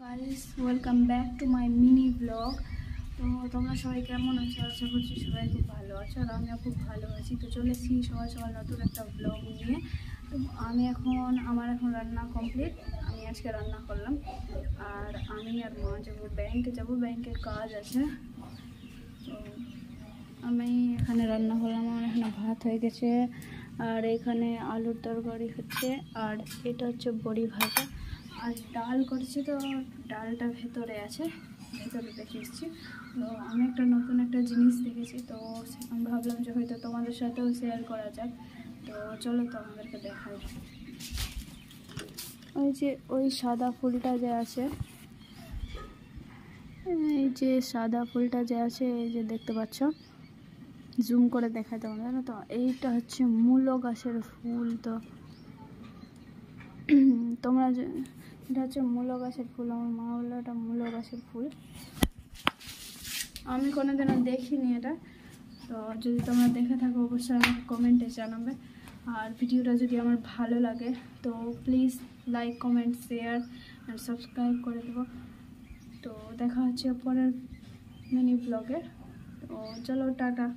Guys, welcome back to my mini blog. তো তোমরা সবাই কেমন আছো? আশা করছি সবাই খুব ভালো আছো, আর আমিও খুব ভালো আছি। তো চলেছি সবাই সবার নতুন একটা ব্লগ নিয়ে। তো আমার এখন রান্না কমপ্লিট। আমি আজকে রান্না করলাম, আর আমি আর মা যাবো ব্যাংকের কাজ আছে। তো আমি এখানে রান্না করলাম, আমার এখানে ভাত হয়ে গেছে, আর এখানে আলুর তরকারি হচ্ছে, আর এটা হচ্ছে বড়ি ভাজা, আর ডাল করছি। তো ডালটা ভেতরে আছে, ভেতরে রেখে এসেছি। তো আমি নতুন একটা জিনিস দেখেছি, তো আমি ভাবলাম যে হয়তো তোমাদের সাথেও শেয়ার করা যাক। তো চলো তো আমাদেরকে দেখাই। ওই সাদা ফুলটা যে আছে, এই যে সাদা ফুলটা যে আছে, এই যে দেখতে পাচ্ছ, জুম করে দেখাতে হবে, জানো তো? এইটা হচ্ছে মূলো গাছের ফুল। তো তোমরা যে, এটা হচ্ছে মূলো গাছের ফুল। আমার মা বললো এটা মূলো গাছের ফুল। আমি কোনোদিনও দেখিনি এটা। তো যদি তোমরা দেখে থাকো অবশ্যই আমাকে কমেন্টে জানাবে। আর ভিডিওটা যদি আমার ভালো লাগে তো প্লিজ লাইক, কমেন্ট, শেয়ার আর সাবস্ক্রাইব করে দেবো। তো দেখা হচ্ছে পরের মিনি ব্লগে। তো চলো, টাটা।